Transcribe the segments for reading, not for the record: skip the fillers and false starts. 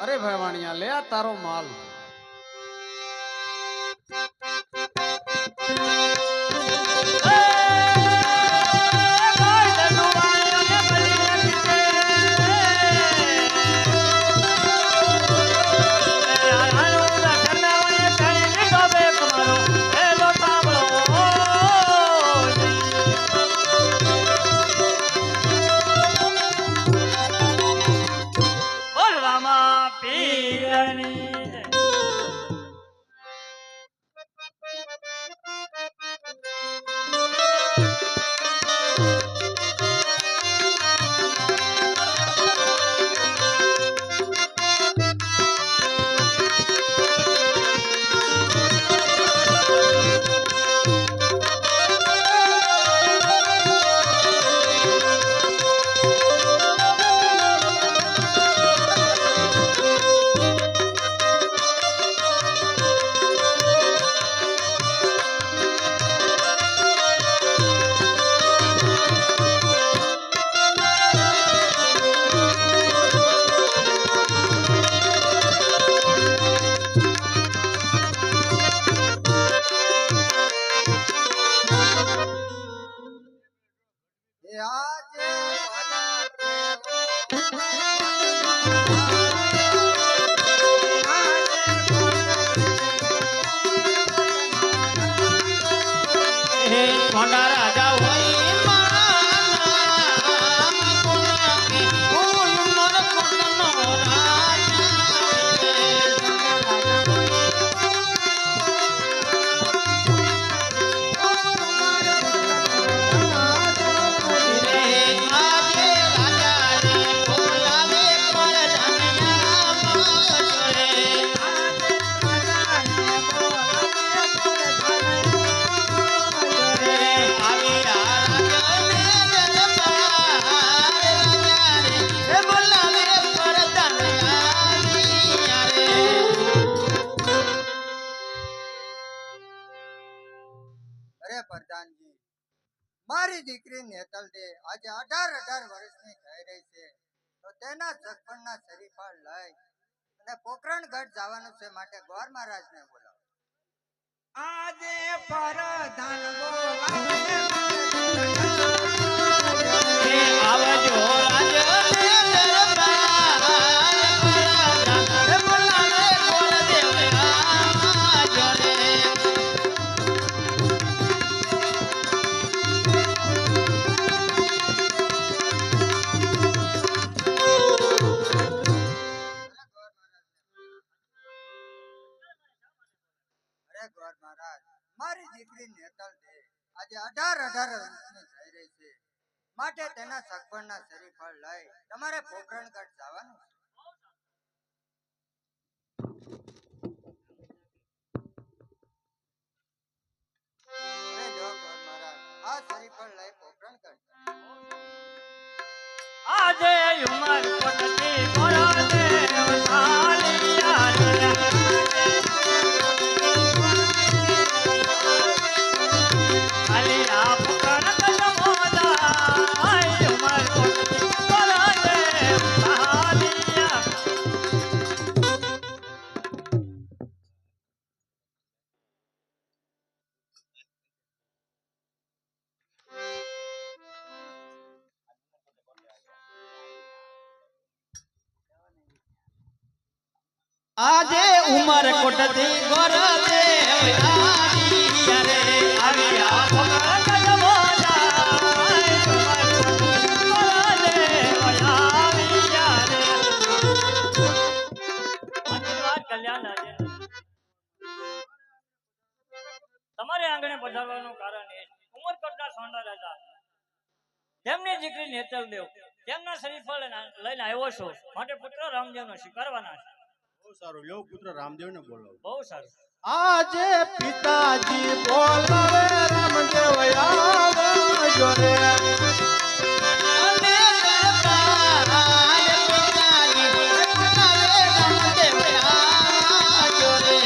અરે ભાઈ વાણિયા લે આ તારો માલ પ્રધાનજી મારી દીકરી નેતલ દે આજે 18 વર્ષની થઈ રહી છે તો તેના સગપણના શરીફળ લઈ અને પોકરણગઢ જવાનું છે માટે ગોર મહારાજને બોલાવો આજે પ્રધાન બોલાવે આવજો રાજને દરબાર બોલાવે ગોરદેવ આવજો રે ગોર મહારાજ મારી દીકરી નેતલ દે આજે 18 વર્ષની થઈ રહી છે માટે તેના સગપણના શરીફળ લઈ તમારે પોકરણગઢ જવાનું છે ગોર મહારાજ આ શરીફળ લઈ પોકરણગઢ આજે ઉમર કોટથી ગોરદેવ સાલિયા રે આલિયા પોકરણગઢ મોદા આય ઉમર કોટથી ગોરદેવ સાલિયા આજે ઉમર કોટથી ગોરદેવ આલિયા રે આલિયા પોકરણગઢ મોદા આય ઉમર કોટથી ગોરદેવ આલિયા રે આશીર્વાદ કલ્યાણ આજે તમારે આંગણે પધારવાનું કારણ એ ઉમરકોટના સોંડા રાજા તેમની દીકરી નેતલ દેવ તેમના શરીફળ લઈને આવ્યો છો માટે પુત્ર રામદેવનો સ્વીકારવાના છે બહુ સારું લ્યો પુત્ર રામદેવને બોલાવો બહુ સારું આજે પિતાજી બોલાવે રામદેવ આવજો રે અને દરબાર પિતાજી બોલાવે રામદેવ આવજો રે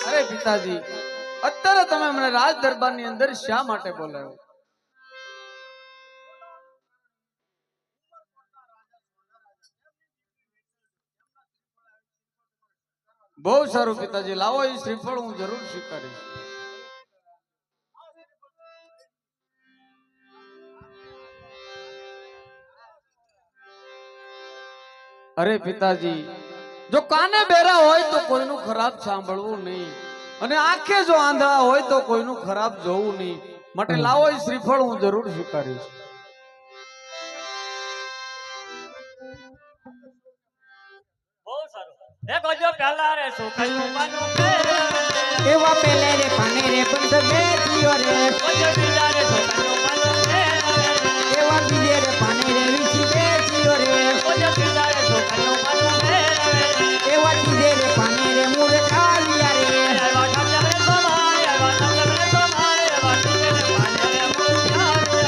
અરે પિતાજી અત્યારે તમે મને રાજ દરબારની અંદર શા માટે બોલાવ્યો? બહુ સારું પિતાજી, લાવો એ શ્રીફળ હું જરૂર સ્વીકારીશ. અરે પિતાજી, જો કાને બેરા હોય તો કોઈનું ખરાબ સાંભળવું નહીં, અને આંખે જો આંધળા હોય તો કોઈનું ખરાબ જોવું નહીં. માટે લાવો એ શ્રીફળ હું જરૂર સ્વીકારીશ. બહુ સારું. એક હજો પહેલા રે સુખાયું પાનું પહેરે. એવા પેલે રે પાને રે બંધ બેઠ્યો રે હજો બીજા રે સુખાયું પાનું પહેરે. એવા બીજે રે પાને રે વીછી બેઠ્યો રે હજો બીજા રે સુખાયું પાનું પહેરે. એવા બીજે રે પાને રે મૂળ કાલિયા રે એવા ઠાઠા રે સોમાય, એવા ઠાઠા રે સોમાય, એવા ઠાઠા રે પાને રે મુરઝાયા રે.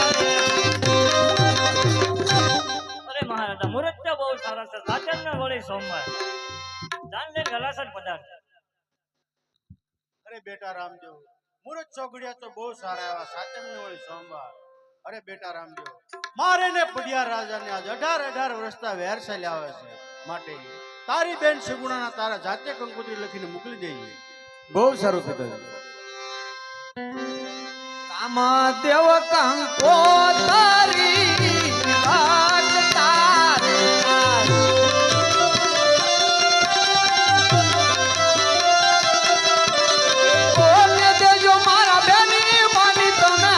અરે મહારાજા, મુહૂર્ત તો બહુ સારા છે. સાચનને વળી સોમવાર જાન લઈને ગલાસન પધાર. અરે બેટા રામદેવ, મુરત ચોગડિયા તો બહુ સારા એવા, સાચમને વળી સોમવાર. અરે બેટા રામદેવ, મારે ને પડિયા રાજાને આજ 18 વર્ષના વેર ચાલ્યા આવે છે. માટે તારી બેન સગુણાના તારા જાતે કંકોત્રી લખીને મોકલી દઈએ. બહુ સારું પિતાજી. કામા દેવ કંકોત્રી વાત તારે બોલે દેજો મારા બેની માની તમે.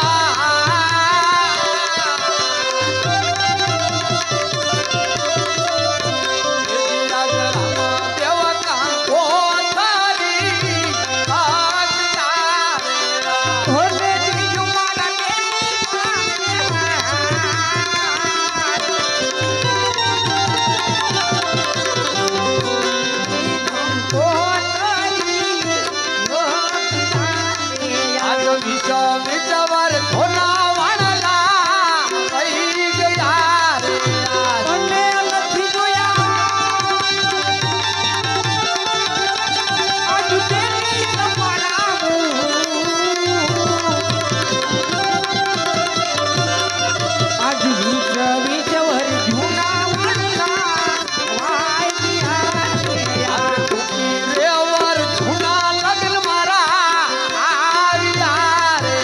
હોલે બીજું મારા વિચવાર થોડા વાળલા થઈ ગયા રે મને નથી જોયા આજ તેની તમારા આજ વિચ વર જૂના વાળલા વાય રેવર છુના લગન મારા આવ્યા રે.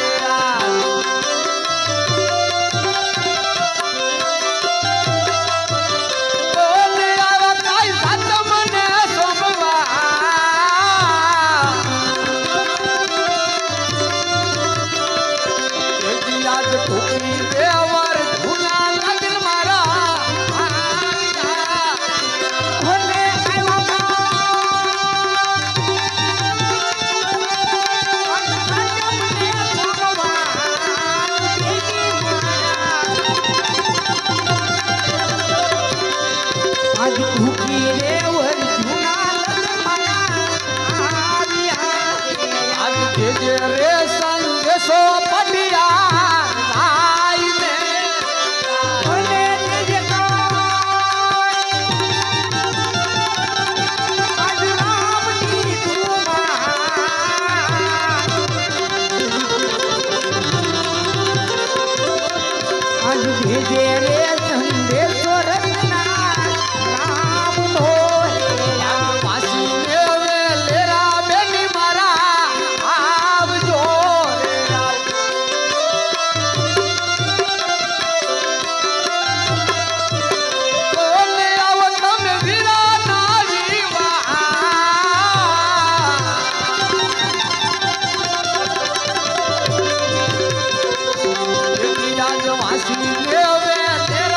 બોલે આવા કાઈ સાત મને સોમવા. આજ ટોપી રેવર છુના લગન મારા આવ્યા. હોલે આજ ભૂખી રે વર જૂના આજ જે રે સંદેશો પડિયા આઈને. હોલે આજ રામની આજ ભેજે રે સંદેશો રચના રામનો વાસી દેવે લેરા બેની મારા આવજો રે. બોલે આવો તમે વીરા ના જીવા. આજ વાસી દેવે લેરા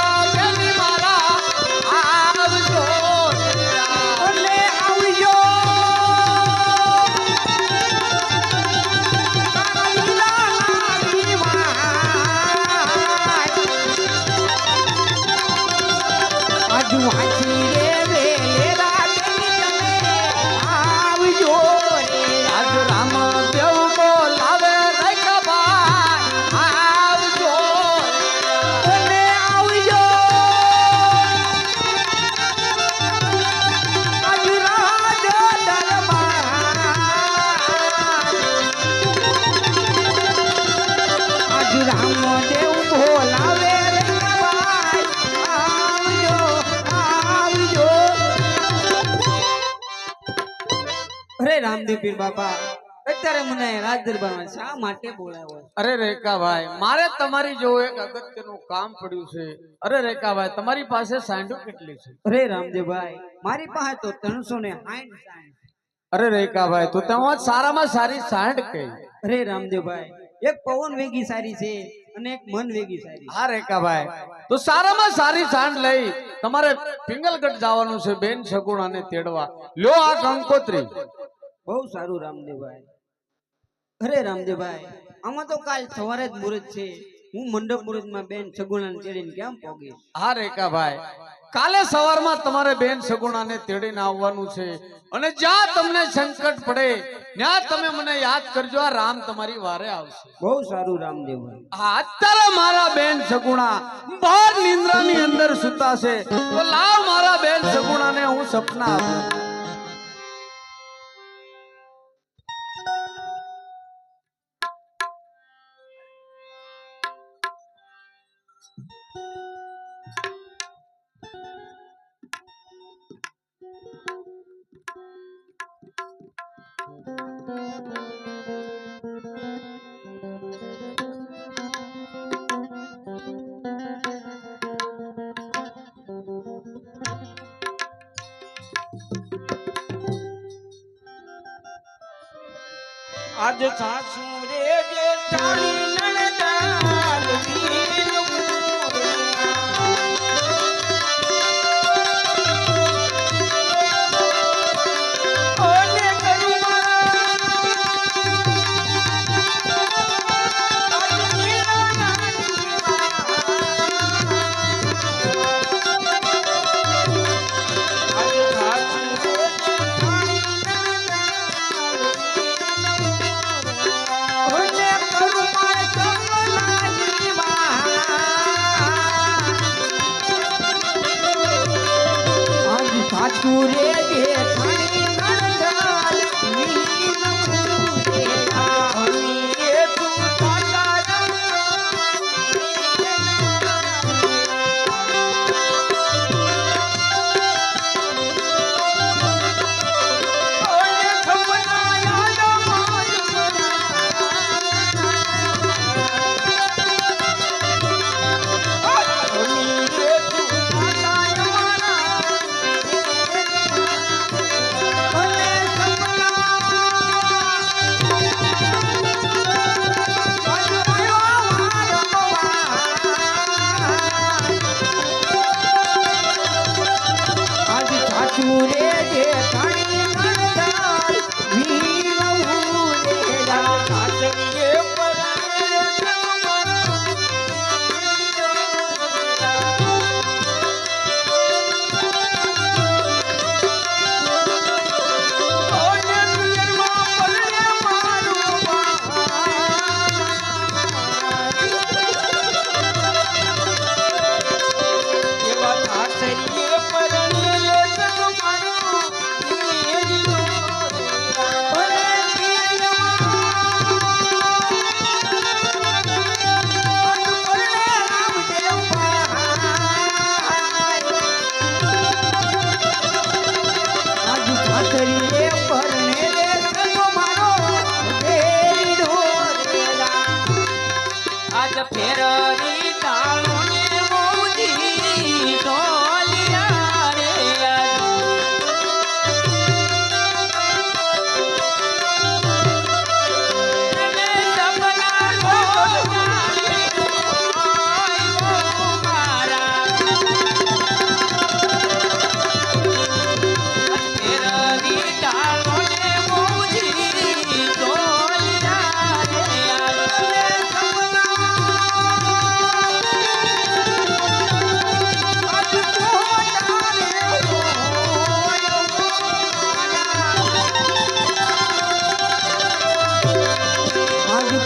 રામદેવ પીર બાપા અત્યારે મને રાજ દરબારમાં શા માટે બોલાવ્યો છે? અરે રેખાભાઈ, મારે તમારી જેવું એક અગત્યનું કામ પડ્યું છે. અરે રેખાભાઈ, તમારી પાસે સાંઢો કેટલી છે? અરે રામદેવભાઈ, મારી પાસે તો 360 સાંઢ. અરે રેખાભાઈ, તો તેમાં સારામાં સારી સાંઢ કઈ? અરે રામદેવભાઈ, એક પવન વેગી સારી છે અને એક મન વેગી સારી. હા રેખાભાઈ, તો સારામાં સારી સાંઢ લઈ તમારે પિંગલગઢ જવાનું છે બેન સગુણાને તેડવા. લ્યો આ કંકોત્રી. બહુ સારું રામદેવભાઈ. અરે રામદેવભાઈ, આમાં તો કાલ સવારે જ મુહૂર્ત છે. હું મંડપ મુહૂર્તમાં બેન સગુણાને તેડીને કેમ પહોંચીશ? હા રેખાભાઈ, કાલે સવારમાં તમારે બેન સગુણાને તેડીને આવવાનું છે અને જ્યાં તમને સંકટ પડે ત્યાં તમે મને યાદ કરજો. આ રામ તમારી વારે આવશે. બહુ સારું રામદેવભાઈ. હા, અત્યારે મારા બેન સગુણા બહાર નિંદ્રાની અંદર સુતા છે, તો લાવ મારા બેન સગુણાને હું સપના આપું. આજ સાસુ રે જે ચાલી નણદાલ વીર ઓને કરુમા આજ નીલા આજ સાસુ રે જે ખાણી નણદાલ વીર રે આની એ તું તારા ઓને સપના યાદ રે જે ખાણી નણદાલ વીર રે કાચરીએ ફેરવી તાળો ને મોજી ઢોલિયા રે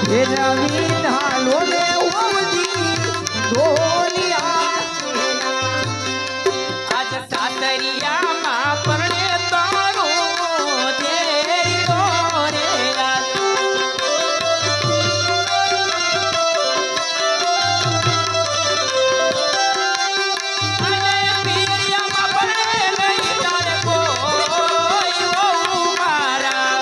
ફેરવી ઢાલો ને ઓમજી ઢોલિયા આજ સાતરિયામાં પરણે તારો દેરો રે અને પીરિયામાં પરણે લઈ તારે કોઈ મારા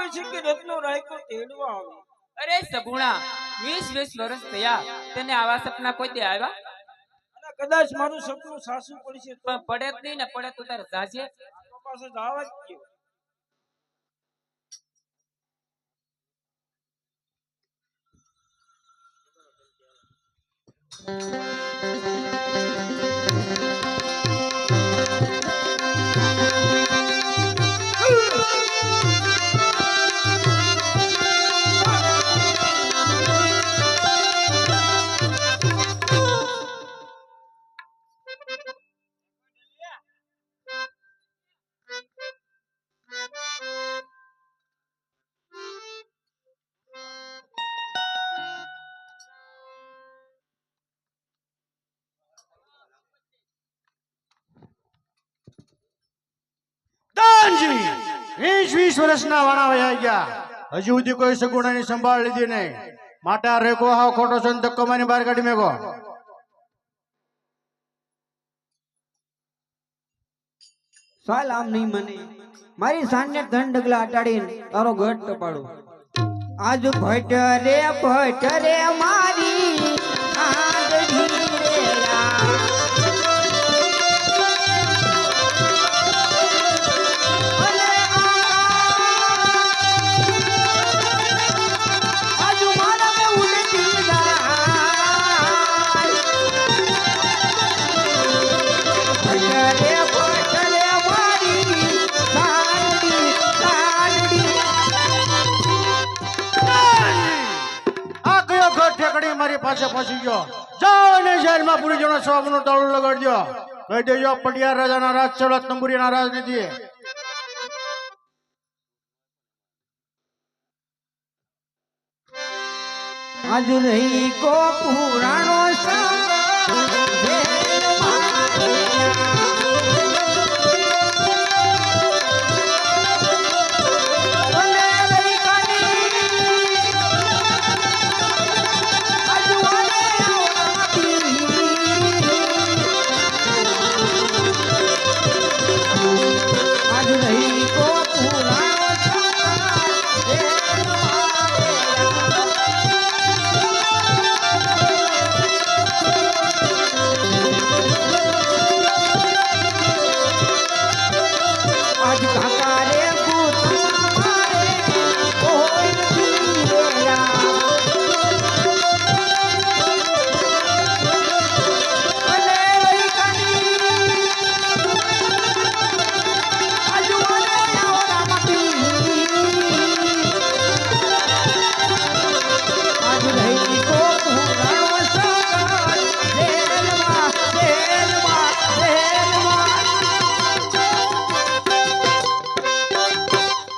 પડશે કે રત્નો રાયકો તેડવા આવે. અરે સગુણા 20 વર્ષ થયા તને આવા સપના કોઈ દે આવ્યા? અને કદાચ મારું સપનું સાસુ પડશે તો પણ પડે જ નહીં ને, પડે તો તારે જાજે. પાસે જવા જ ગયો. દાનજી 20 વર્ષના વાણા વયા ગયા, હજુ સુધી કોઈ સગુણાની સંભાળ લીધી નહીં. માટે આ રેકો હાવ ખોટો છે ને ધક્કો મારીને બહાર કાઢી મેકો. ચાલ આમ નહીં મને મારી સાંજે ધન ડગલા અટાડીને તારો ગઢ ટપાડો. આજ ભટ રે મારી આંગળી રે રા. અને આજ મારા ઉલટી જાય. ભટ રે મારી સાંગળી સાંગળી. આ કયો ઘર ઠેકડી મારી પાસે પહોંચી ગયો? જાઓ ને જેલમાં પૂરી જણો સ્વામનું તાળું લગાડજો. કહી દેજો પટિયાર રાજાના રાજ ચડત તંબુરીના રાજનીતિ. આજ રહી કો પુરાણો સંગ જેલ માર્યા. અને રહી કાની આજ વાલે આવતી. આજ રહી કો પુરાણો સંગ જેલ માર્યા. આજ કાકા રે ભૂતના મારે કોઈ નથી રહ્યા. અને રહી કાની આજ વાલે આવતી. આજ રહી કો પુરાણો સંગ જેલમાં જેલમાં જેલમાં.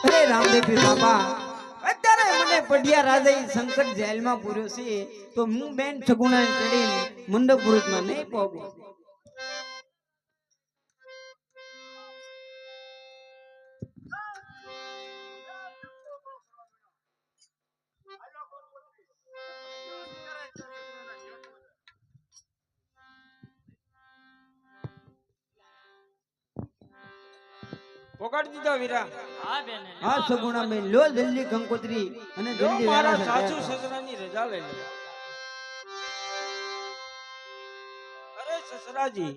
અરે રામદેવ બાબા, અત્યારે મને પડિયા રાજાએ સંકટ જેલમાં પૂર્યો છે તો હું બેન સગુણા ચડીને મંડપ પુરુષમાં નહીં પહોંચું. પોકાડી દીધા વીરા. હા બેન હા સગુણા બેન લો જલ્દી કંકોત્રી અને જો જલ્દી મારા વેલા સાસુ સજાયા. સસરાની રજા લઈ લે. અરે સસરાજી,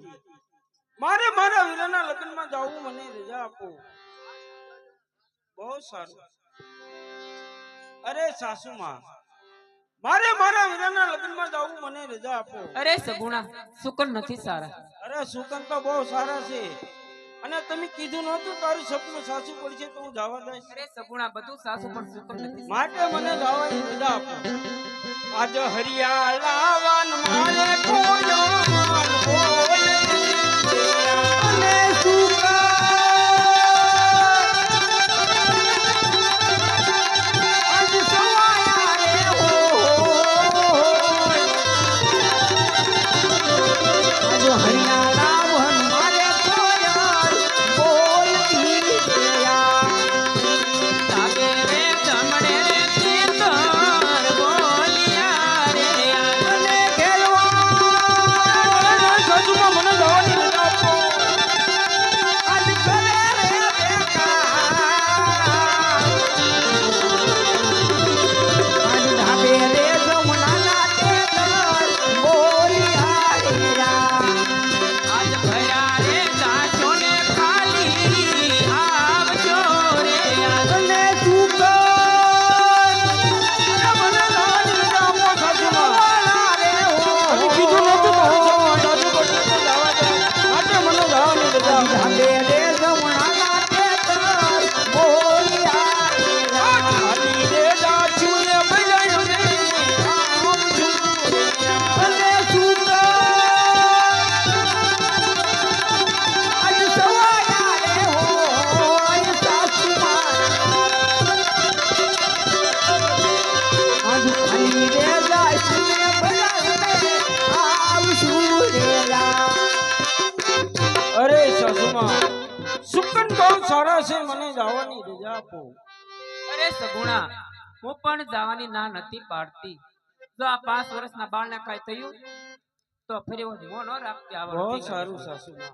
મારે મારા વીરાના લગ્નમાં જવું, મને રજા આપો. બહુ સારું. અરે સાસુમાં, મારે મારા વીરાના લગ્નમાં જવું, મને રજા આપો. અરે સગુણા સુકન નથી સારા. અરે સુકન તો બહુ સારા છે. અને તમે કીધું નહોતું તારું સપનું સાસુ પડશે તો હું જવા દઈશ. અરે સગુણા બધું સાસુ પણ સુકન નથી. માટે મને જવાની રજા આપો. આજ હરિયાળા વાન મારે કોયો માન બોલે. અને સુકા આજ સવાયા રે હો. આજ હરિયાણા વન મારે કોયલ બોલતી ગયા. તાગે રે જમણે રે તીતર બોલિયા રે. અને ખેલવા રજા આપો. અરે સગુણા, હું પણ જવાની ના નથી પાડતી. જો આ 5 વર્ષના બાળને કાંઈ થયું તો ફરી હું ન રાખતી આ બહુ વખતે. સારું સાસુમાં.